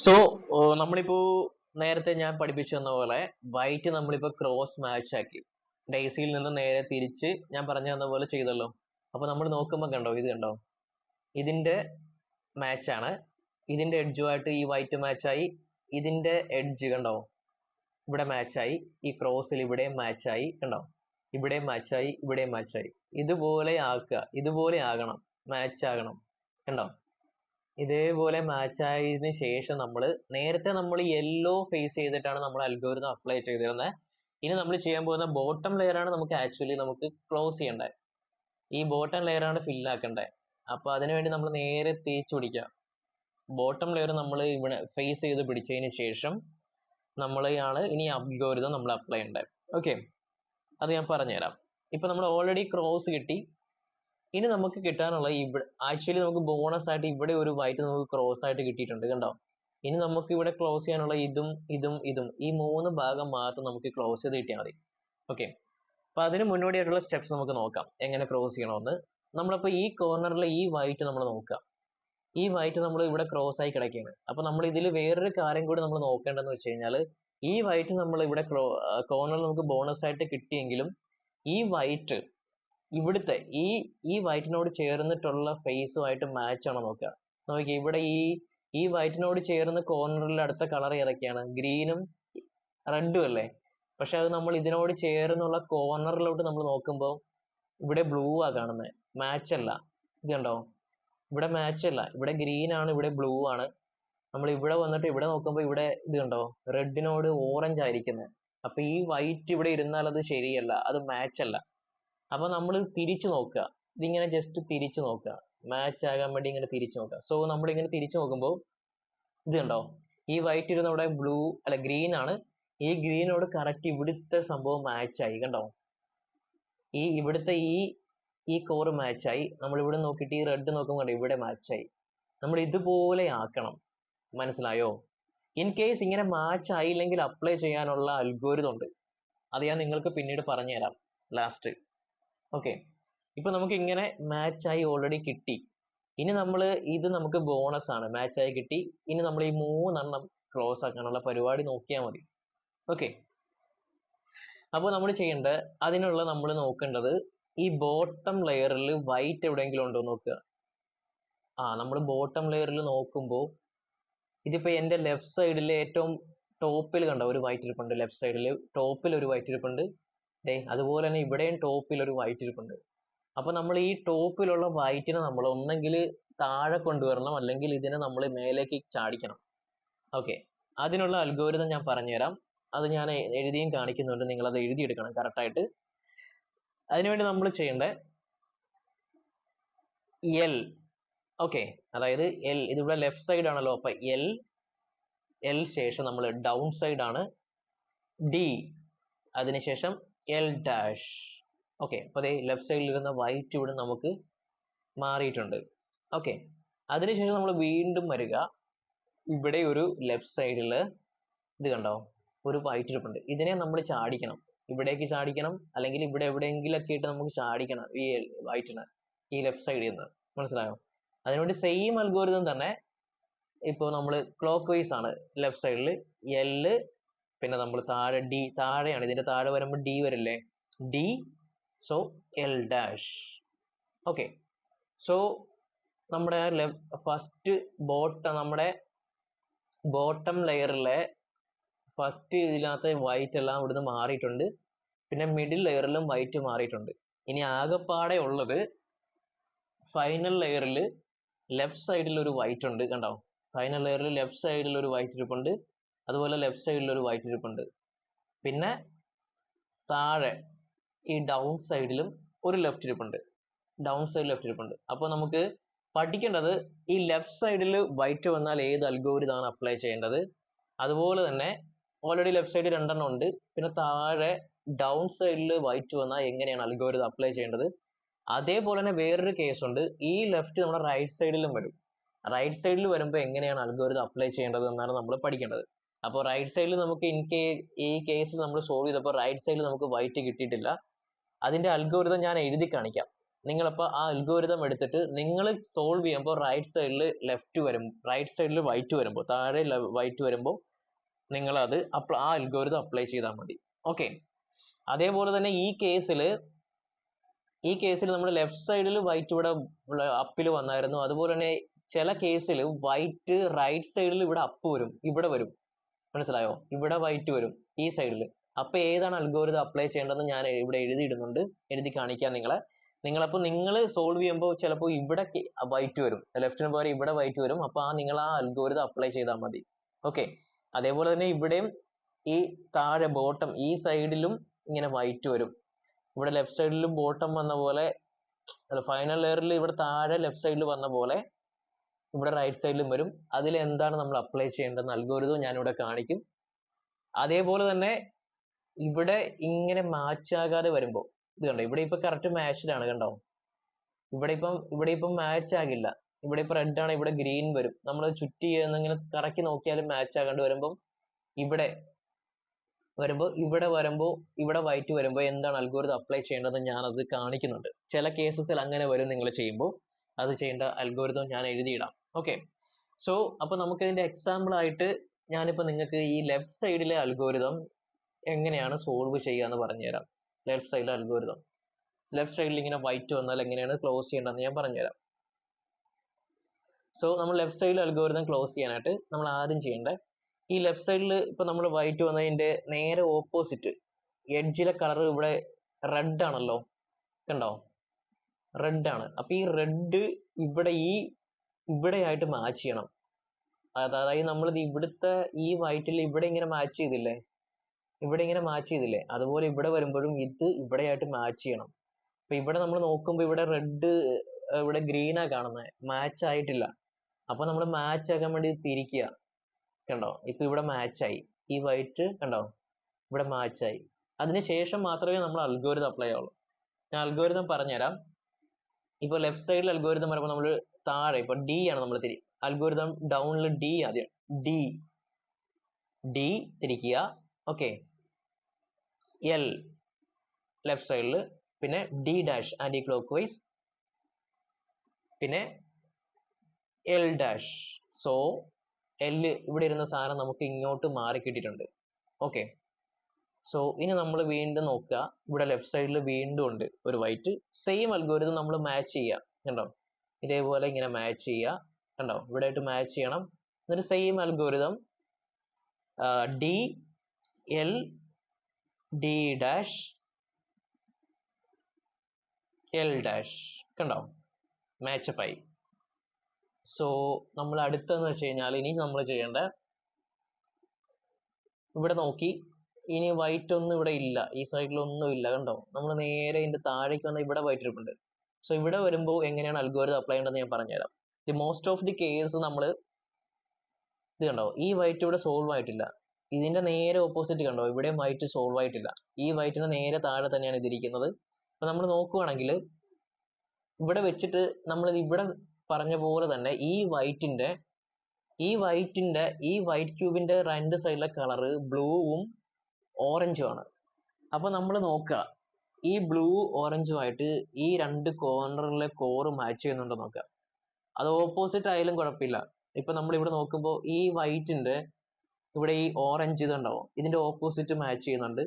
So നമ്മളിപ്പോ നേരത്തെ ഞാൻ പഠിപ്പിച്ചു തന്ന പോലെ വൈറ്റ് നമ്മളിപ്പോ ക്രോസ് മാച്ച് ആക്കി. ഡേയ്സിയിൽ നിന്ന് നേരെ തിരിച്ച് ഞാൻ പറഞ്ഞു തന്ന പോലെ ചെയ്തല്ലോ. അപ്പൊ നമ്മൾ നോക്കുമ്പോൾ കണ്ടോ, ഇത് കണ്ടോ, ഇതിന്റെ മാച്ചാണ്. ഇതിന്റെ എഡ്ജുമായിട്ട് ഈ വൈറ്റ് മാച്ചായി. ഇതിന്റെ എഡ്ജ് കണ്ടോ ഇവിടെ മാച്ചായി. ഈ ക്രോസിൽ ഇവിടെ മാച്ചായി. കണ്ടോ, ഇവിടെ മാച്ചായി, ഇവിടെ മാച്ചായി. ഇതുപോലെ ആക്കുക, ഇതുപോലെ ആകണം, മാച്ച് ആകണം. കണ്ടോ, ഇതേപോലെ മാച്ച് ആയതിനു ശേഷം നേരത്തെ നമ്മൾ യെല്ലോ ഫേസ് ചെയ്തിട്ടാണ് നമ്മൾ അൽഗോരിതം അപ്ലൈ ചെയ്തിരുന്നത്. ഇനി നമ്മൾ ചെയ്യാൻ പോകുന്ന ബോട്ടം ലെയർ ആണ് നമുക്ക് ക്ലോസ് ചെയ്യേണ്ടത്. ഈ ബോട്ടം ലെയർ ആണ് ഫിൽ ആക്കേണ്ടത്. അപ്പൊ അതിനുവേണ്ടി നമ്മൾ നേരെ തേച്ച് പിടിക്കുക. ബോട്ടം ലെയർ നമ്മൾ ഇവിടെ ഫേസ് ചെയ്ത് പിടിച്ചതിന് ശേഷം നമ്മളാണ് ഇനി അൽഗോരിതം നമ്മൾ അപ്ലൈ ചെയ്യേണ്ടത്. ഓക്കെ, അത് ഞാൻ പറഞ്ഞുതരാം. ഇപ്പൊ നമ്മൾ ഓൾറെഡി ക്രോസ് കിട്ടി. ഇനി നമുക്ക് കിട്ടാനുള്ള ആക്ച്വലി നമുക്ക് ബോണസ് ആയിട്ട് ഇവിടെ ഒരു വൈറ്റ് നമുക്ക് ക്രോസ് ആയിട്ട് കിട്ടിയിട്ടുണ്ട്, കണ്ടോ. ഇനി നമുക്ക് ഇവിടെ ക്ലോസ് ചെയ്യാനുള്ള ഇതും ഇതും ഇതും ഈ 3 ഭാഗം മാത്രം നമുക്ക് ക്ലോസ് ചെയ്ത് കിട്ടിയാൽ മതി. ഓക്കെ, അപ്പൊ അതിന് മുന്നോടിയായിട്ടുള്ള സ്റ്റെപ്സ് നമുക്ക് നോക്കാം എങ്ങനെ ക്രോസ് ചെയ്യണമെന്ന്. നമ്മളിപ്പോ ഈ കോർണറിലെ ഈ വൈറ്റ് നമ്മൾ നോക്കുക. ഈ വൈറ്റ് നമ്മൾ ഇവിടെ ക്രോസ് ആയി കിടക്കുകയാണ്. അപ്പൊ നമ്മൾ ഇതിൽ വേറൊരു കാര്യം കൂടി നമ്മൾ നോക്കേണ്ടതെന്ന് വെച്ച് കഴിഞ്ഞാൽ, ഈ വൈറ്റ് നമ്മൾ ഇവിടെ കോർണറിൽ നമുക്ക് ബോണസ് ആയിട്ട് കിട്ടിയെങ്കിലും ഈ വൈറ്റ് ഇവിടുത്തെ ഈ വൈറ്റിനോട് ചേർന്നിട്ടുള്ള ഫേസുമായിട്ട് മാച്ച് ആണോ നോക്കുക. നോക്കി, ഇവിടെ ഈ വൈറ്റിനോട് ചേർന്ന് കോർണറിൽ അടുത്ത കളർ ഏതൊക്കെയാണ്? ഗ്രീനും റെഡും അല്ലേ. പക്ഷെ അത് നമ്മൾ ഇതിനോട് ചേർന്നുള്ള കോർണറിലോട്ട് നമ്മൾ നോക്കുമ്പോൾ ഇവിടെ ബ്ലൂ ആ കാണുന്നത്, മാച്ച് അല്ല. ഇത് കണ്ടോ, ഇവിടെ മാച്ച് അല്ല. ഇവിടെ ഗ്രീൻ ആണ്, ഇവിടെ ബ്ലൂ ആണ്. നമ്മൾ ഇവിടെ വന്നിട്ട് ഇവിടെ നോക്കുമ്പോൾ ഇവിടെ ഇത് കണ്ടോ, റെഡിനോട് ഓറഞ്ച് ആയിരിക്കുന്നത്. അപ്പൊ ഈ വൈറ്റ് ഇവിടെ ഇരുന്നാൽ അത് ശരിയല്ല, അത് മാച്ച് അല്ല. അപ്പൊ നമ്മൾ തിരിച്ചു നോക്കുക. ഇതിങ്ങനെ ജസ്റ്റ് തിരിച്ചു നോക്കുക, മാച്ച് ആകാൻ വേണ്ടി ഇങ്ങനെ തിരിച്ചു നോക്കുക. സോ നമ്മൾ ഇങ്ങനെ തിരിച്ചു നോക്കുമ്പോൾ ഇത് കണ്ടോ, ഈ വൈറ്റ് ഇരുന്ന് ഇവിടെ ബ്ലൂ അല്ല ഗ്രീൻ ആണ്. ഈ ഗ്രീനോട് കറക്റ്റ് ഇവിടുത്തെ സംഭവം മാച്ച് ആയി. കണ്ടോ, ഇവിടുത്തെ ഈ കോറ് മാച്ചായി. നമ്മൾ ഇവിടെ നോക്കിയിട്ട് ഈ റെഡ് നോക്കുമ്പോൾ ഇവിടെ മാച്ചായി. നമ്മൾ ഇതുപോലെ ആക്കണം, മനസ്സിലായോ? ഇൻ കേസ് ഇങ്ങനെ മാച്ച് ആയില്ലെങ്കിൽ അപ്ലൈ ചെയ്യാനുള്ള അൽഗോരിതം ഉണ്ട്. അത് ഞാൻ നിങ്ങൾക്ക് പിന്നീട് പറഞ്ഞുതരാം ലാസ്റ്റ്. ഓക്കെ, ഇപ്പൊ നമുക്ക് ഇങ്ങനെ മാച്ച് ആയി ഓൾറെഡി കിട്ടി. ഇനി ഇത് നമുക്ക് ബോണസ് ആണ്, മാച്ച് ആയി കിട്ടി. ഇനി നമ്മൾ ഈ 3 ക്ലോസ് ആക്കാനുള്ള പരിപാടി നോക്കിയാൽ മതി. ഓക്കെ, അപ്പോൾ നമ്മൾ ചെയ്യേണ്ടത്, അതിനുള്ള നമ്മൾ നോക്കേണ്ടത് ഈ ബോട്ടം ലെയറിൽ വൈറ്റ് എവിടെയെങ്കിലും ഉണ്ടോ നോക്കുക. നമ്മൾ ബോട്ടം ലെയറിൽ നോക്കുമ്പോൾ ഇതിപ്പോ എന്റെ ലെഫ്റ്റ് സൈഡിൽ ഏറ്റവും ടോപ്പിൽ കണ്ട ഒരു വൈറ്റ് ഇരിപ്പുണ്ട്. ലെഫ്റ്റ് സൈഡിൽ ടോപ്പിൽ ഒരു വൈറ്റ് ഇരിപ്പുണ്ട്. അതുപോലെ തന്നെ ഇവിടെയും ടോപ്പിൽ ഒരു വൈറ്റ് ഇരിപ്പുണ്ട്. അപ്പൊ നമ്മൾ ഈ ടോപ്പിലുള്ള വൈറ്റിനെ നമ്മൾ ഒന്നെങ്കിൽ താഴെ കൊണ്ടുവരണം, അല്ലെങ്കിൽ ഇതിനെ നമ്മൾ മേലേക്ക് ചാടിക്കണം. ഓക്കെ, അതിനുള്ള അൽഗോരിതം ഞാൻ പറഞ്ഞുതരാം. അത് ഞാൻ എഴുതിയും കാണിക്കുന്നുണ്ട്, നിങ്ങൾ അത് എഴുതിയെടുക്കണം കറക്റ്റായിട്ട്. അതിനുവേണ്ടി നമ്മൾ ചെയ്യേണ്ടത് എൽ. ഓക്കെ, അതായത് എൽ ഇതിവിടെ ലെഫ്റ്റ് സൈഡ് ആണല്ലോ. അപ്പൊ എൽ ശേഷം നമ്മൾ ഡൗൺ സൈഡ് ആണ് ഡി, അതിനുശേഷം എൽ ഡാഷ്. ഓക്കെ, അപ്പൊ അതേ ലെഫ്റ്റ് സൈഡിൽ ഇരുന്ന വൈറ്റ് ഇവിടെ നമുക്ക് മാറിയിട്ടുണ്ട്. ഓക്കെ, അതിനുശേഷം നമ്മൾ വീണ്ടും വരിക. ഇവിടെ ഒരു ലെഫ്റ്റ് സൈഡിൽ ഇത് കണ്ടോ, ഒരു വൈറ്റ് ഇരിപ്പുണ്ട്. ഇതിനെ നമ്മൾ ചാടിക്കണം, ഇവിടേക്ക് ചാടിക്കണം, അല്ലെങ്കിൽ ഇവിടെ എവിടെയെങ്കിലൊക്കെ ഇട്ട് നമുക്ക് ചാടിക്കണം ഈ വൈറ്റിനെ ഈ ലെഫ്റ്റ് സൈഡിൽ നിന്ന്. മനസ്സിലായോ? അതിനുവേണ്ടി സെയിം അൽഗോരിതം തന്നെ. ഇപ്പോൾ നമ്മൾ ക്ലോക്ക് വൈസ് ആണ്. ലെഫ്റ്റ് സൈഡിൽ എല്, പിന്നെ നമ്മൾ താഴെ ഡി, താഴെയാണ് ഇതിന്റെ താഴെ വരുമ്പോൾ ഡി വരില്ലേ, D. So L dash. Okay, so നമ്മുടെ ഫസ്റ്റ് നമ്മുടെ ബോട്ടം ലെയറിലെ ഫസ്റ്റ് ഇതിനകത്ത് വൈറ്റ് എല്ലാം ഇവിടുന്ന് മാറിയിട്ടുണ്ട്. പിന്നെ മിഡിൽ ലെയറിലും വൈറ്റ് മാറിയിട്ടുണ്ട്. ഇനി ആകെപ്പാടെ ഉള്ളത് ഫൈനൽ ലെയറിൽ ലെഫ്റ്റ് സൈഡിൽ ഒരു വൈറ്റ് ഉണ്ട്. കണ്ടോ, ഫൈനൽ ലെയറിൽ ലെഫ്റ്റ് സൈഡിൽ ഒരു വൈറ്റ് ഇരിപ്പുണ്ട്. അതുപോലെ ലെഫ്റ്റ് സൈഡിൽ ഒരു വൈറ്റ് ഇരിപ്പുണ്ട്. പിന്നെ താഴെ ഈ ഡൗൺ സൈഡിലും ഒരു ലെഫ്റ്റ് ഇരിപ്പുണ്ട്. ഡൗൺ സൈഡിൽ ലെഫ്റ്റ് ഇരിപ്പുണ്ട്. അപ്പോൾ നമുക്ക് പഠിക്കേണ്ടത് ഈ ലെഫ്റ്റ് സൈഡിൽ വൈറ്റ് വന്നാൽ ഏത് അൽഗോരിതമാണ് അപ്ലൈ ചെയ്യേണ്ടത്. അതുപോലെ തന്നെ ഓൾറെഡി ലെഫ്റ്റ് സൈഡിൽ 2 ഉണ്ട്. പിന്നെ താഴെ ഡൗൺ സൈഡിൽ വൈറ്റ് വന്നാൽ എങ്ങനെയാണ് അൽഗോരിതം അപ്ലൈ ചെയ്യേണ്ടത്. അതേപോലെ തന്നെ വേറൊരു കേസ് ഉണ്ട്, ഈ ലെഫ്റ്റ് നമ്മുടെ റൈറ്റ് സൈഡിലും വരും. റൈറ്റ് സൈഡിൽ വരുമ്പോൾ എങ്ങനെയാണ് അൽഗോരിതം അപ്ലൈ ചെയ്യേണ്ടത് എന്നാണ് നമ്മൾ പഠിക്കേണ്ടത്. അപ്പോൾ റൈറ്റ് സൈഡിൽ നമുക്ക് ഈ കേസിൽ നമ്മൾ സോൾവ് ചെയ്തപ്പോൾ റൈറ്റ് സൈഡിൽ നമുക്ക് വൈറ്റ് കിട്ടിയിട്ടില്ല. അതിന്റെ അൽഗോരിതം ഞാൻ എഴുതി കാണിക്കാം. നിങ്ങളപ്പോൾ ആ അൽഗോരിതം എടുത്തിട്ട് നിങ്ങൾ സോൾവ് ചെയ്യുമ്പോൾ റൈറ്റ് സൈഡിൽ ലെഫ്റ്റ് വരും, റൈറ്റ് സൈഡിൽ വൈറ്റ് വരുമ്പോൾ, താഴെ വൈറ്റ് വരുമ്പോൾ നിങ്ങൾ അത് ആ അൽഗോരിതം അപ്ലൈ ചെയ്താൽ മതി. ഓക്കെ. അതേപോലെ തന്നെ ഈ കേസിൽ നമ്മൾ ലെഫ്റ്റ് സൈഡിൽ വൈറ്റ് ഇവിടെ അപ്പിൽ വന്നായിരുന്നു. അതുപോലെ തന്നെ ചില കേസിൽ വൈറ്റ് റൈറ്റ് സൈഡിൽ ഇവിടെ അപ്പ് വരും, ഇവിടെ വരും. മനസ്സിലായോ? ഇവിടെ വൈറ്റ് വരും ഈ സൈഡിൽ. അപ്പൊ ഏതാണ് അൽഗോരിതം അപ്ലൈ ചെയ്യേണ്ടതെന്ന് ഞാൻ ഇവിടെ എഴുതിയിടുന്നുണ്ട്, എഴുതി കാണിക്കാം നിങ്ങളപ്പോൾ നിങ്ങൾ സോൾവ് ചെയ്യുമ്പോൾ ചിലപ്പോൾ ഇവിടെ വൈറ്റ് വരും, ലെഫ്റ്റിന് പകരം ഇവിടെ വൈറ്റ് വരും. അപ്പൊ നിങ്ങൾ ആ അൽഗോരിതം അപ്ലൈ ചെയ്താൽ മതി. ഓക്കെ. അതേപോലെ തന്നെ ഇവിടെയും ഈ താഴെ ബോട്ടം ഈ സൈഡിലും ഇങ്ങനെ വൈറ്റ് വരും. ഇവിടെ ലെഫ്റ്റ് സൈഡിലും ബോട്ടം വന്ന പോലെ, ഫൈനൽ ലെയറിൽ ഇവിടെ താഴെ ലെഫ്റ്റ് സൈഡിൽ വന്ന പോലെ ഇവിടെ റൈറ്റ് സൈഡിലും വരും. അതിൽ എന്താണ് നമ്മൾ അപ്ലൈ ചെയ്യേണ്ടതെന്ന് അൽഗോരിതം ഞാനിവിടെ കാണിക്കും. അതേപോലെ തന്നെ ഇവിടെ ഇങ്ങനെ മാച്ച് ആകാതെ വരുമ്പോൾ, ഇത് കണ്ടോ, ഇവിടെ ഇപ്പൊ കറക്റ്റ് മാച്ച്ഡ് ആണ്. കണ്ടോ, ഇവിടെ ഇപ്പം മാച്ച് ആകില്ല. ഇവിടെ ഇപ്പൊ റെഡ് ആണ്, ഇവിടെ ഗ്രീൻ വരും. നമ്മൾ ചുറ്റി ഇങ്ങനെ കറക്കി നോക്കിയാലും മാച്ച് ആകാണ്ട് വരുമ്പോൾ ഇവിടെ ഇവിടെ വൈറ്റ് വരുമ്പോൾ എന്താണ് അൽഗോരിതം അപ്ലൈ ചെയ്യേണ്ടതെന്ന് ഞാൻ അത് കാണിക്കുന്നുണ്ട്. ചില കേസസിൽ അങ്ങനെ വരും. നിങ്ങൾ ചെയ്യുമ്പോൾ അത് ചെയ്യേണ്ട അൽഗോരിതം ഞാൻ എഴുതിയിടാം. ഓക്കെ. സോ അപ്പൊ നമുക്ക് ഇതിന്റെ എക്സാമ്പിൾ ആയിട്ട് ഞാനിപ്പോ നിങ്ങൾക്ക് ഈ ലെഫ്റ്റ് സൈഡിലെ അൽഗോരിതം എങ്ങനെയാണ് സോൾവ് ചെയ്യാന്ന് പറഞ്ഞുതരാം. ലെഫ്റ്റ് സൈഡിലെ അൽഗോരിതം, ലെഫ്റ്റ് സൈഡിൽ ഇങ്ങനെ വൈറ്റ് വന്നാൽ എങ്ങനെയാണ് ക്ലോസ് ചെയ്യേണ്ടതെന്ന് ഞാൻ പറഞ്ഞുതരാം. സോ നമ്മൾ ലെഫ്റ്റ് സൈഡിൽ അൽഗോരിതം ക്ലോസ് ചെയ്യാനായിട്ട് നമ്മൾ ആദ്യം ചെയ്യേണ്ടത്, ഈ ലെഫ്റ്റ് സൈഡിൽ ഇപ്പൊ നമ്മൾ വൈറ്റ് വന്നതിന്റെ നേരെ ഓപ്പോസിറ്റ് എഡ്ജിലെ കളർ ഇവിടെ റെഡ് ആണല്ലോ, കണ്ടോ, റെഡ് ആണ്. അപ്പൊ ഈ റെഡ് ഇവിടെയായിട്ട് മാച്ച് ചെയ്യണം. അതായത് നമ്മൾ ഇവിടുത്തെ ഈ വൈറ്റിൽ ഇവിടെ ഇങ്ങനെ മാച്ച് ചെയ്തില്ലേ, അതുപോലെ ഇവിടെ വരുമ്പോഴും ഇത് ഇവിടെയായിട്ട് മാച്ച് ചെയ്യണം. അപ്പൊ ഇവിടെ നമ്മൾ നോക്കുമ്പോൾ ഇവിടെ റെഡ് ഇവിടെ ഗ്രീനാ കാണുന്നത്, മാച്ച് ആയിട്ടില്ല. അപ്പൊ നമ്മൾ മാച്ച് ആക്കാൻ വേണ്ടി തിരിക്കുക. കണ്ടോ, ഇപ്പൊ ഇവിടെ മാച്ചായി, ഈ വൈറ്റ് കണ്ടോ ഇവിടെ മാച്ചായി. അതിനുശേഷം മാത്രമേ നമ്മൾ അൽഗോരിതം അപ്ലൈ ആവുള്ളൂ. ഞാൻ അൽഗോരിതം പറഞ്ഞുതരാം. ഇപ്പൊ ലെഫ്റ്റ് സൈഡിൽ അൽഗോരിതം പറയുമ്പോൾ നമ്മൾ താഴെ ഇപ്പൊ ഡി ആണ് നമ്മൾ അൽഗോരിതം ഡൗണിൽ ഡി ആദ്യം ഡി തിരിക്കുക. ഓക്കെ. എൽ ലെഫ്റ്റ് സൈഡിൽ, പിന്നെ D dash anticlockwise, പിന്നെ എൽ ഡാഷ്. സോ എൽ ഇവിടെ ഇരുന്ന സാധനം നമുക്ക് ഇങ്ങോട്ട് മാറി കിട്ടിയിട്ടുണ്ട്. ഓക്കെ. സോ ഇനി നമ്മൾ വീണ്ടും നോക്കുക, ഇവിടെ ലെഫ്റ്റ് സൈഡിൽ വീണ്ടും ഉണ്ട് ഒരു വൈറ്റ്. സെയിം അൽഗോരിതം നമ്മൾ മാച്ച് ചെയ്യുക. കണ്ടോ, ഇതേപോലെ ഇങ്ങനെ മാച്ച് ചെയ്യുക. കണ്ടോ, ഇവിടെ ആയിട്ട് മാച്ച് ചെയ്യണം. എന്നിട്ട് same algorithm D L D dash L dash. കണ്ടോ, മാച്ചപ്പ് ആയി. സോ നമ്മൾ അടുത്തെന്ന് വെച്ച് കഴിഞ്ഞാൽ ഇനി നമ്മൾ ചെയ്യേണ്ട, ഇവിടെ നോക്കി, ഇനി വൈറ്റ് ഒന്നും ഇവിടെ ഇല്ല, ഈ സൈഡിലൊന്നും ഇല്ല. കണ്ടോ, നമ്മൾ നേരെ ഇതിന്റെ താഴേക്ക് വന്നാൽ ഇവിടെ വൈറ്റ് ഇരിപ്പുണ്ട്. സോ ഇവിടെ വരുമ്പോൾ എങ്ങനെയാണ് അൽഗോരിതം അപ്ലൈ ചെയ്യേണ്ടതെന്ന് ഞാൻ പറഞ്ഞുതരാം. മോസ്റ്റ് ഓഫ് ദി കേസ് നമ്മൾ ഇത് കണ്ടോ, ഈ വൈറ്റ് ഇവിടെ സോൾവ് ആയിട്ടില്ല. ഇതിന്റെ നേരെ ഓപ്പോസിറ്റ് കണ്ടോ, ഇവിടെ വൈറ്റ് സോൾവ് ആയിട്ടില്ല. ഈ വൈറ്റിന് നേരെ താഴെ തന്നെയാണ് ഇതിരിക്കുന്നത്. അപ്പൊ നമ്മൾ നോക്കുവാണെങ്കിൽ ഇവിടെ വെച്ചിട്ട് നമ്മൾ ഇവിടെ പറഞ്ഞ പോലെ തന്നെ ഈ വൈറ്റ് ക്യൂബിന്റെ രണ്ട് സൈഡിലെ കളറ് ബ്ലൂവും ഓറഞ്ചും ആണ്. അപ്പൊ നമ്മൾ നോക്കുക, ഈ ബ്ലൂ ഓറഞ്ചുമായിട്ട് ഈ രണ്ട് കോർണറിലെ കോറ് മാച്ച് ചെയ്യുന്നുണ്ടോ നോക്കുക. അത് ഓപ്പോസിറ്റ് ആയാലും കുഴപ്പമില്ല. ഇപ്പൊ നമ്മൾ ഇവിടെ നോക്കുമ്പോൾ ഈ വൈറ്റിന്റെ ഇവിടെ ഈ ഓറഞ്ച് ഇതുണ്ടാവും, ഇതിന്റെ ഓപ്പോസിറ്റ് മാച്ച് ചെയ്യുന്നുണ്ട്.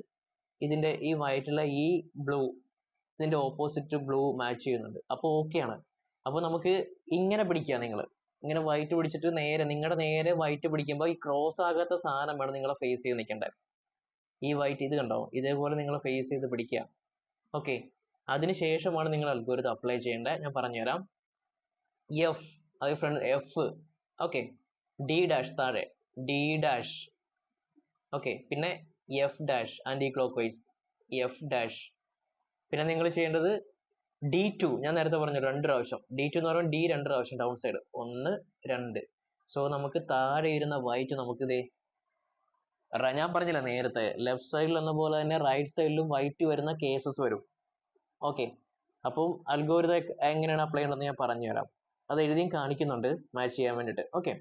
ഇതിന്റെ ഈ വൈറ്റിലെ ഈ ബ്ലൂ ഇതിന്റെ ഓപ്പോസിറ്റ് ബ്ലൂ മാച്ച് ചെയ്യുന്നുണ്ട്. അപ്പൊ ഓക്കെ ആണ്. അപ്പൊ നമുക്ക് ഇങ്ങനെ പിടിക്കുക, നിങ്ങൾ ഇങ്ങനെ വൈറ്റ് പിടിച്ചിട്ട് നിങ്ങളുടെ നേരെ വൈറ്റ് പിടിക്കുമ്പോൾ ഈ ക്രോസ് ആകാത്ത സാധനം വേണം നിങ്ങളെ ഫേസ് ചെയ്ത് നിൽക്കേണ്ടത്. ഈ വൈറ്റ് ഇത് കണ്ടോ, ഇതേപോലെ നിങ്ങൾ ഫേസ് ചെയ്ത് പിടിക്കുക. ഓക്കെ. അതിനുശേഷമാണ് നിങ്ങൾ അൽഗോരിതം അപ്ലൈ ചെയ്യേണ്ടത്. ഞാൻ പറഞ്ഞുതരാം. എഫ്, അത് front F. Okay. D dash താഴെ ഡി ഡാഷ്. ഓക്കെ. പിന്നെ F dash anticlockwise F dash. പിന്നെ നിങ്ങൾ ചെയ്യേണ്ടത് D2. ഞാൻ നേരത്തെ പറഞ്ഞു 2 പ്രാവശ്യം. D2 എന്ന് പറയുമ്പോൾ D 2 പ്രാവശ്യം ഡൗൺ സൈഡ്, 1 2. സോ നമുക്ക് താഴെ ഇരുന്ന വൈറ്റ് നമുക്ക് ഞാൻ പറഞ്ഞില്ല നേരത്തെ, ലെഫ്റ്റ് സൈഡിൽ എന്ന പോലെ തന്നെ റൈറ്റ് സൈഡിലും വൈറ്റ് വരുന്ന കേസസ് വരും. ഓക്കെ. അപ്പം അൽഗോരിതം എങ്ങനെയാണ് അപ്ലൈ ചെയ്യണമെന്ന് ഞാൻ പറഞ്ഞുതരാം. അത് എഴുതിയും കാണിക്കുന്നുണ്ട് മാച്ച് ചെയ്യാൻ വേണ്ടിയിട്ട്. ഓക്കെ.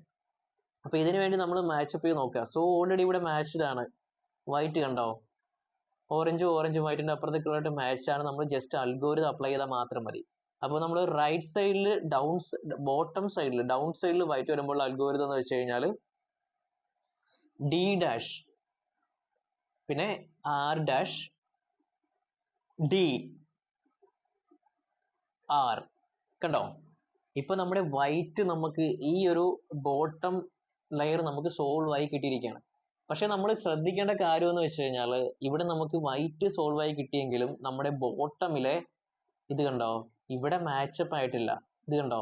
അപ്പൊ ഇതിനു വേണ്ടി നമ്മൾ മാച്ചപ്പ് ചെയ്ത് നോക്കുക. സോ ഓൾറെഡി ഇവിടെ മാച്ച്ഡ് ആണ്. വൈറ്റ് കണ്ടോ, ഓറഞ്ചും വൈറ്റിന്റെ അപ്പുറത്തേക്കുള്ളതായിട്ട് മാച്ച് ആണ്. നമ്മൾ ജസ്റ്റ് അൽഗോരിതം അപ്ലൈ ചെയ്താൽ മാത്രം മതി. അപ്പോൾ നമ്മൾ റൈറ്റ് സൈഡിൽ ബോട്ടം സൈഡിൽ ഡൗൺ സൈഡിൽ വൈറ്റ് വരുമ്പോൾ അൽഗോരിതം എന്ന് വെച്ച് കഴിഞ്ഞാൽ ഡി ഡാഷ് പിന്നെ ആർ ഡാഷ് ഡി ആർ. കണ്ടോ? ഇപ്പൊ നമ്മുടെ വൈറ്റ് നമുക്ക് ഈ ഒരു ബോട്ടം ലെയർ നമുക്ക് സോൾവ് ആയി കിട്ടിയിരിക്കുകയാണ്. പക്ഷെ നമ്മൾ ശ്രദ്ധിക്കേണ്ട കാര്യം എന്ന് വെച്ച് കഴിഞ്ഞാൽ ഇവിടെ നമുക്ക് വൈറ്റ് സോൾവ് ആയി കിട്ടിയെങ്കിലും നമ്മുടെ ബോട്ടമിലെ ഇത് കണ്ടോ, ഇവിടെ മാച്ചപ്പ് ആയിട്ടില്ല. ഇത് കണ്ടോ,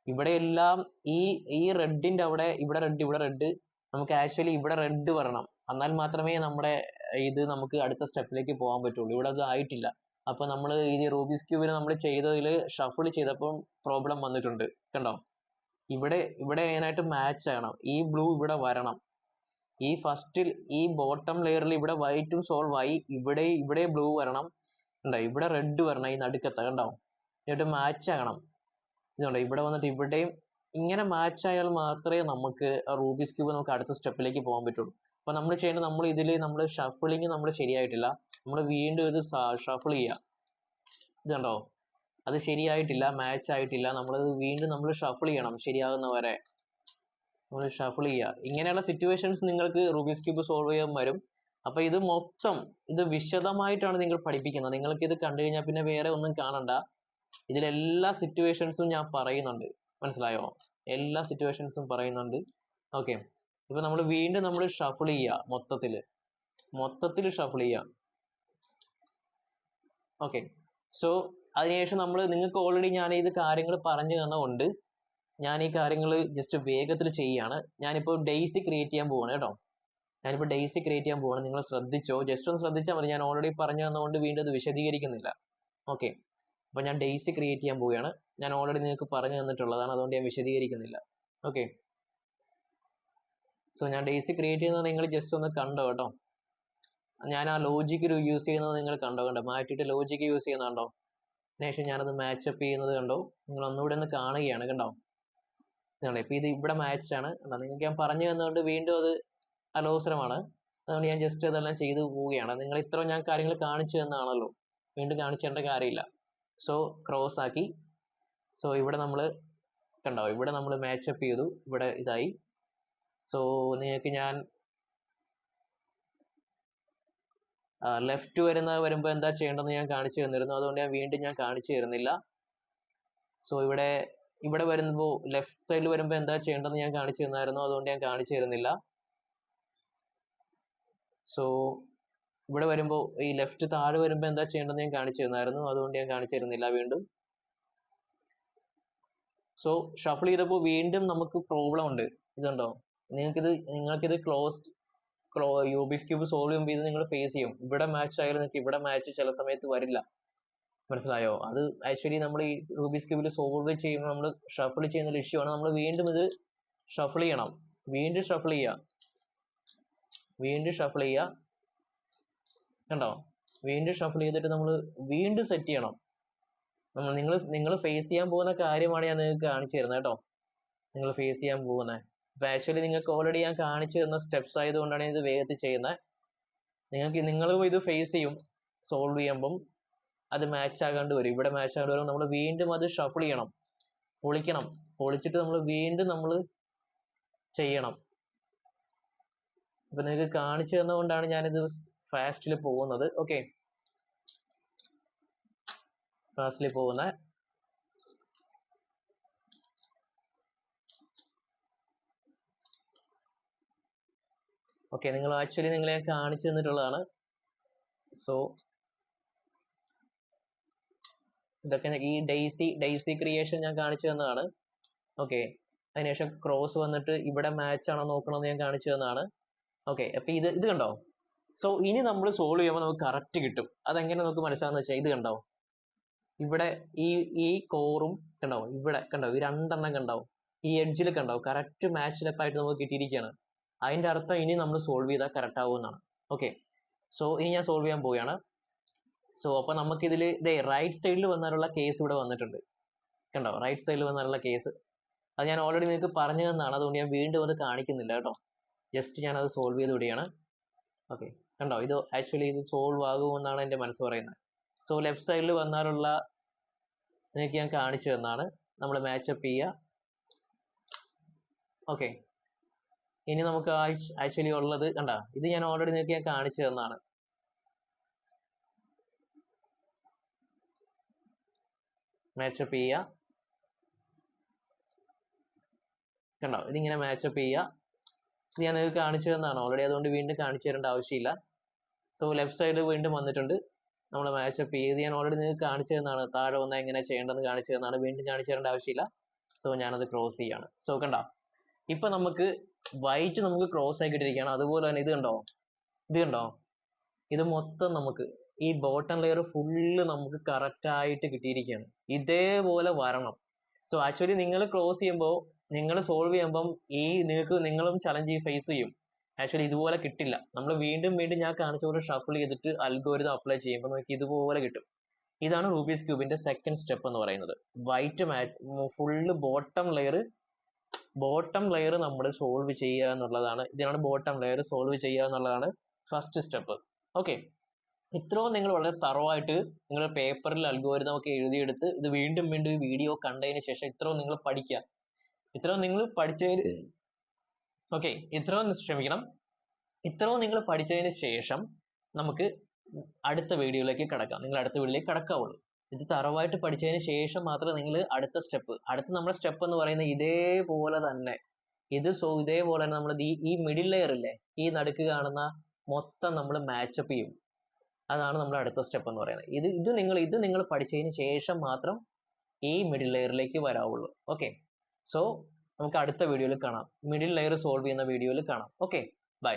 ഇവിടെ എല്ലാം ഈ റെഡിന്റെ അവിടെ ഇവിടെ റെഡ് നമുക്ക് ആക്ച്വലി ഇവിടെ റെഡ് വരണം, എന്നാൽ മാത്രമേ നമ്മുടെ ഇത് നമുക്ക് അടുത്ത സ്റ്റെപ്പിലേക്ക് പോകാൻ പറ്റുള്ളൂ. ഇവിടെ അത് ആയിട്ടില്ല. അപ്പൊ നമ്മൾ ഈ റൂബിക്സ് ക്യൂബിന് നമ്മൾ ചെയ്തതിൽ ഷഫിൾ ചെയ്തപ്പോൾ പ്രോബ്ലം വന്നിട്ടുണ്ട്. കണ്ടോ, ഇവിടെ അതിനായിട്ട് മാച്ച് ആകണം. ഈ ബ്ലൂ ഇവിടെ വരണം. ഈ ഫസ്റ്റിൽ ഈ ബോട്ടം ലെയറിൽ ഇവിടെ വൈറ്റും സോൾവ് ആയി, ഇവിടെ ബ്ലൂ വരണം. കണ്ടോ, ഇവിടെ റെഡ് വരണം ഈ നടുക്കത്തെ. കണ്ടോ, എന്നിട്ട് മാച്ച് ആകണം. ഇതുണ്ടോ, ഇവിടെ വന്നിട്ട് ഇവിടെയും ഇങ്ങനെ മാച്ച് ആയാൽ മാത്രമേ നമുക്ക് റൂബിക്സ് ക്യൂബ് നമുക്ക് അടുത്ത സ്റ്റെപ്പിലേക്ക് പോകാൻ പറ്റുള്ളൂ. അപ്പൊ നമ്മൾ ചെയ്യേണ്ടത്, നമ്മൾ ഷഫിളിങ് നമ്മൾ ശരിയായിട്ടില്ല, നമ്മൾ വീണ്ടും ഇത് ഷഫിൾ ചെയ്യുക. ഇത് കണ്ടോ, അത് ശരിയായിട്ടില്ല, മാച്ച് ആയിട്ടില്ല. നമ്മൾ ഷഫിൾ ചെയ്യണം ശരിയാകുന്ന വരെ. നമ്മൾ ഷഫിൾ ചെയ്യുക. ഇങ്ങനെയുള്ള സിറ്റുവേഷൻസ് നിങ്ങൾക്ക് റൂബിക്സ് ക്യൂബ് സോൾവ് ചെയ്യാൻ വരും. അപ്പൊ ഇത് മൊത്തം ഇത് വിശദമായിട്ടാണ് നിങ്ങൾ പഠിപ്പിക്കുന്നത്. നിങ്ങൾക്ക് ഇത് കണ്ടു കഴിഞ്ഞാൽ പിന്നെ വേറെ ഒന്നും കാണണ്ട. ഇതിലെല്ലാ സിറ്റുവേഷൻസും ഞാൻ പറയുന്നുണ്ട്. മനസ്സിലായോ? എല്ലാ സിറ്റുവേഷൻസും പറയുന്നുണ്ട്. ഓക്കെ, ഇപ്പൊ നമ്മൾ വീണ്ടും ഷഫിൾ ചെയ്യുക, മൊത്തത്തിൽ ഷഫിൾ ചെയ്യുക. ഓക്കെ, സോ അതിനുശേഷം നിങ്ങൾക്ക് ഓൾറെഡി ഞാൻ ഇത് കാര്യങ്ങൾ പറഞ്ഞു തന്നതുകൊണ്ട് ഞാൻ ഈ കാര്യങ്ങൾ ജസ്റ്റ് വേഗത്തിൽ ചെയ്യാണ്. ഞാനിപ്പോൾ ഡെയ്സി ക്രിയേറ്റ് ചെയ്യാൻ പോവാണ് കേട്ടോ. നിങ്ങൾ ശ്രദ്ധിച്ചോ, ജസ്റ്റ് ഒന്ന് ശ്രദ്ധിച്ചാൽ മതി. ഞാൻ ഓൾറെഡി പറഞ്ഞു തന്നതുകൊണ്ട് വീണ്ടും അത് വിശദീകരിക്കുന്നില്ല. ഓക്കെ, അപ്പൊ ഞാൻ ഡെയ്സി ക്രിയേറ്റ് ചെയ്യാൻ പോവുകയാണ്. ഞാൻ ഓൾറെഡി നിങ്ങൾക്ക് പറഞ്ഞു തന്നിട്ടുള്ളതാണ്, അതുകൊണ്ട് ഞാൻ വിശദീകരിക്കുന്നില്ല. ഓക്കെ, സോ ഞാൻ ഡെയ്സി ക്രിയേറ്റ് ചെയ്യുന്നത് നിങ്ങൾ ജസ്റ്റ് ഒന്ന് കണ്ടോ കേട്ടോ. ഞാൻ ആ ലോജിക്ക് യൂസ് ചെയ്യുന്നത് നിങ്ങൾ കണ്ടോ, മാറ്റിയിട്ട് ലോജിക്ക് യൂസ് ചെയ്യുന്നത് കണ്ടോ. അതിനുശേഷം ഞാനത് മാച്ചപ്പ് ചെയ്യുന്നത് കണ്ടോ. നിങ്ങൾ ഒന്നുകൂടെ ഒന്ന് കാണുകയാണ്. കണ്ടോ, ഇപ്പൊ ഇത് ഇവിടെ മാച്ച് ആണ്. നിങ്ങൾക്ക് ഞാൻ പറഞ്ഞു തന്നതുകൊണ്ട് വീണ്ടും അത് അലോസരമാണ്. അതുകൊണ്ട് ഞാൻ ജസ്റ്റ് അതെല്ലാം ചെയ്തു പോവുകയാണ്. നിങ്ങൾ ഇത്ര ഞാൻ കാര്യങ്ങൾ കാണിച്ചു തന്നാണല്ലോ, വീണ്ടും കാണിച്ചു തരേണ്ട കാര്യമില്ല. സോ ക്രോസ് ആക്കി. സോ ഇവിടെ കണ്ടോ, ഇവിടെ നമ്മൾ മാച്ചപ്പ് ചെയ്തു, ഇവിടെ ഇതായി. സോ നിങ്ങൾക്ക് ഞാൻ ലെഫ്റ്റ് വരുമ്പോൾ എന്താ ചെയ്യേണ്ടതെന്ന് ഞാൻ കാണിച്ചു തന്നിരുന്നു, അതുകൊണ്ട് ഞാൻ കാണിച്ചു തരുന്നില്ല. സോ ഇവിടെ വരുമ്പോൾ ലെഫ്റ്റ് സൈഡിൽ വരുമ്പോൾ എന്താ ചെയ്യേണ്ടതെന്ന് ഞാൻ കാണിച്ചു തന്നായിരുന്നു, അതുകൊണ്ട് ഞാൻ കാണിച്ചു തരുന്നില്ല. സോ ഇവിടെ വരുമ്പോൾ ഈ ലെഫ്റ്റ് താഴെ വരുമ്പോൾ എന്താ ചെയ്യേണ്ടതെന്ന് ഞാൻ കാണിച്ചു തന്നായിരുന്നു, അതുകൊണ്ട് ഞാൻ കാണിച്ചു തരുന്നില്ല വീണ്ടും. സോ ഷഫിൾ ചെയ്തപ്പോൾ വീണ്ടും നമുക്ക് പ്രോബ്ലം ഉണ്ട്. ഇതുണ്ടോ, നിങ്ങൾക്കിത് റൂബിക്സ് ക്യൂബ് സോൾവ് ചെയ്യുമ്പോൾ ഇത് നിങ്ങൾ ഫേസ് ചെയ്യും. ഇവിടെ മാച്ച് ആയാലും നിങ്ങൾക്ക് ഇവിടെ മാച്ച് ചില സമയത്ത് വരില്ല. മനസ്സിലായോ? അത് ആക്ച്വലി നമ്മൾ ഈ റൂബിക്സ് ക്യൂബിൽ സോൾവ് ചെയ്യുമ്പോൾ നമ്മൾ ഷഫിൾ ചെയ്യുന്ന ഇഷ്യൂ ആണ്. നമ്മൾ വീണ്ടും ഇത് ഷഫിൾ ചെയ്യണം, വീണ്ടും ഷഫിൾ ചെയ്യുക. കണ്ടോ, വീണ്ടും ഷഫിൾ ചെയ്തിട്ട് നമ്മൾ വീണ്ടും സെറ്റ് ചെയ്യണം. നിങ്ങൾ ഫേസ് ചെയ്യാൻ പോകുന്ന കാര്യമാണ് ഞാൻ നിങ്ങൾക്ക് കാണിച്ചു തരുന്നത് കേട്ടോ. നിങ്ങൾ ഫേസ് ചെയ്യാൻ പോകുന്നത് അപ്പൊ ആക്ച്വലി നിങ്ങൾക്ക് ഓൾറെഡി ഞാൻ കാണിച്ചു തരുന്ന സ്റ്റെപ്സ് ആയതുകൊണ്ടാണ് ഇത് വേഗത്തിൽ ചെയ്യുന്നത്. നിങ്ങൾ ഇത് ഫേസ് ചെയ്യും. സോൾവ് ചെയ്യുമ്പം അത് മാച്ച് ആകാണ്ട് വരും, ഇവിടെ മാച്ച് ആകാണ്ട് വരും. നമ്മൾ വീണ്ടും അത് ഷഫിൾ ചെയ്യണം, പൊളിച്ചിട്ട് നമ്മൾ വീണ്ടും ചെയ്യണം. അപ്പൊ നിങ്ങൾക്ക് കാണിച്ചു തന്നുകൊണ്ടാണ് ഞാനിത് ഫാസ്റ്റിൽ പോകുന്നത്. ഓക്കെ, ഫാസ്റ്റിൽ പോകുന്നത്. ഓക്കെ, നിങ്ങളെ ഞാൻ കാണിച്ചു തന്നിട്ടുള്ളതാണ്. സോ ഇതൊക്കെ ഈ ഡെയ്സി ക്രിയേഷൻ ഞാൻ കാണിച്ചു തന്നതാണ്. ഓക്കെ, അതിനുശേഷം ക്രോസ് വന്നിട്ട് ഇവിടെ മാച്ച് ആണോ നോക്കണമെന്ന് ഞാൻ കാണിച്ചു തന്നതാണ്. ഓക്കെ, അപ്പൊ ഇത് കണ്ടോ. സോ ഇനി നമ്മൾ സോൾവ് ചെയ്യുമ്പോൾ നമുക്ക് കറക്റ്റ് കിട്ടും. അതെങ്ങനെ നമുക്ക് മനസ്സിലാകുന്ന വെച്ചാൽ ഇത് കണ്ടോ, ഇവിടെ ഈ കോറും കണ്ടോ, ഇവിടെ കണ്ടോ, ഈ രണ്ടെണ്ണം കണ്ടോ, ഈ എഡ്ജിൽ കണ്ടോ, കറക്റ്റ് മാച്ച് ആയിട്ട് നമുക്ക് കിട്ടിയിരിക്കുകയാണ്. അതിന്റെ അർത്ഥം ഇനി നമ്മൾ സോൾവ് ചെയ്താൽ കറക്റ്റ് ആവുമെന്നാണ്. ഓക്കെ, സോ ഇനി ഞാൻ സോൾവ് ചെയ്യാൻ പോവുകയാണ്. സോ അപ്പൊ നമുക്കിതിൽ റൈറ്റ് സൈഡിൽ വന്നാലുള്ള കേസ് ഇവിടെ വന്നിട്ടുണ്ട്. കണ്ടോ, റൈറ്റ് സൈഡിൽ വന്നാലുള്ള കേസ് അത് ഞാൻ ഓൾറെഡി നിങ്ങൾക്ക് പറഞ്ഞു തന്നതാണ്, അതുകൊണ്ട് ഞാൻ വീണ്ടും അത് കാണിക്കുന്നില്ല കേട്ടോ. ജസ്റ്റ് ഞാൻ അത് സോൾവ് ചെയ്ത് വിടുകയാണ്. ഓക്കെ, കണ്ടോ, ഇത് ആക്ച്വലി ഇത് സോൾവ് ആകുമെന്നാണ് എൻ്റെ മനസ്സ് പറയുന്നത്. സോ ലെഫ്റ്റ് സൈഡിൽ വന്നാലുള്ള നിങ്ങൾക്ക് ഞാൻ കാണിച്ചു തന്നാണ്. നമ്മൾ മാച്ചപ്പ് ചെയ്യുക. ഓക്കെ, ഇനി നമുക്ക് ആക്ച്വലി ഉള്ളത് കണ്ട, ഇത് ഞാൻ ഓൾറെഡി നിങ്ങൾക്ക് ഞാൻ കാണിച്ചു തന്നാണ്. മാച്ചപ്പ് ചെയ്യുക. കണ്ടോ, ഇതിങ്ങനെ മാച്ചപ്പ് ചെയ്യുക. ഇത് ഞാൻ നിങ്ങൾക്ക് കാണിച്ചു തന്നാണ് ഓൾറെഡി, അതുകൊണ്ട് വീണ്ടും കാണിച്ചു തരേണ്ട ആവശ്യമില്ല. സോ ലെഫ്റ്റ് സൈഡ് വീണ്ടും വന്നിട്ടുണ്ട്. നമ്മൾ മാച്ചപ്പ് ചെയ്ത് ഞാൻ ഓൾറെഡി നിങ്ങൾക്ക് കാണിച്ചു തന്നാണ്. താഴെ വന്നാൽ എങ്ങനെ ചെയ്യേണ്ടതെന്ന് കാണിച്ചു തന്നാണ്, വീണ്ടും കാണിച്ചു തരേണ്ട ആവശ്യമില്ല. സോ ഞാനത് ക്രോസ് ചെയ്യാണ്. സോ കണ്ടോ, ഇപ്പൊ നമുക്ക് വൈറ്റ് നമുക്ക് ക്രോസ് ആക്കിയിട്ടിരിക്കുകയാണ്. അതുപോലെ തന്നെ ഇത് കണ്ടോ, ഇത് മൊത്തം നമുക്ക് ഈ ബോട്ടം ലെയർ ഫുള്ള് നമുക്ക് കറക്റ്റ് ആയിട്ട് കിട്ടിയിരിക്കുകയാണ്. ഇതേപോലെ വരണം. സോ ആക്ച്വലി നിങ്ങൾ ക്രോസ് ചെയ്യുമ്പോൾ, നിങ്ങൾ സോൾവ് ചെയ്യുമ്പം നിങ്ങളും ചലഞ്ച് ഫേസ് ചെയ്യും. ആക്ച്വലി ഇതുപോലെ കിട്ടില്ല. നമ്മൾ വീണ്ടും ഞാൻ കാണിച്ച പോലെ ഷഫിൾ ചെയ്തിട്ട് അൽഗോരിതം അപ്ലൈ ചെയ്യുമ്പോൾ നമുക്ക് ഇതുപോലെ കിട്ടും. ഇതാണ് റൂബിക്സ് ക്യൂബിന്റെ സെക്കൻഡ് സ്റ്റെപ്പ് എന്ന് പറയുന്നത്. White match full bottom layer നമ്മൾ സോൾവ് ചെയ്യുക എന്നുള്ളതാണ്. ഇതിനാണ് ബോട്ടം ലെയർ സോൾവ് ചെയ്യുക എന്നുള്ളതാണ് ഫസ്റ്റ് സ്റ്റെപ്പ്. ഓക്കെ, ഇത്രയും നിങ്ങൾ വളരെ തറവായിട്ട് നിങ്ങളുടെ പേപ്പറിൽ അൽഗോരിതം ഒക്കെ എഴുതിയെടുത്ത് ഇത് വീണ്ടും വീഡിയോ കണ്ടതിന് ശേഷം ഇത്രയും നിങ്ങൾ പഠിക്കുക. ഇത്രയും നിങ്ങൾ പഠിച്ചതിന് ഇത്രയും നിങ്ങൾ പഠിച്ചതിന് ശേഷം നമുക്ക് അടുത്ത വീഡിയോയിലേക്ക് കിടക്കാം. നിങ്ങൾ അടുത്ത വീഡിയോയിലേക്ക് കിടക്കാവുള്ളൂ. ഇത് തറവായിട്ട് പഠിച്ചതിന് ശേഷം മാത്രമേ നിങ്ങൾ അടുത്ത നമ്മുടെ സ്റ്റെപ്പ് എന്ന് പറയുന്നത് ഇതേപോലെ തന്നെ നമ്മൾ ഈ മിഡിൽ ലെയർ ഇല്ലേ, ഈ നടുക്ക് കാണുന്ന മൊത്തം നമ്മൾ മാച്ചപ്പ് ചെയ്യും. അതാണ് നമ്മുടെ അടുത്ത സ്റ്റെപ്പ് എന്ന് പറയുന്നത്. ഇത് നിങ്ങൾ പഠിച്ചതിന് ശേഷം മാത്രം ഈ മിഡിൽ ലെയറിലേക്ക് വരാവുള്ളൂ. ഓക്കെ, സോ നമുക്ക് അടുത്ത വീഡിയോയിൽ കാണാം. മിഡിൽ ലെയർ സോൾവ് ചെയ്യുന്ന വീഡിയോയിൽ കാണാം. Okay, by.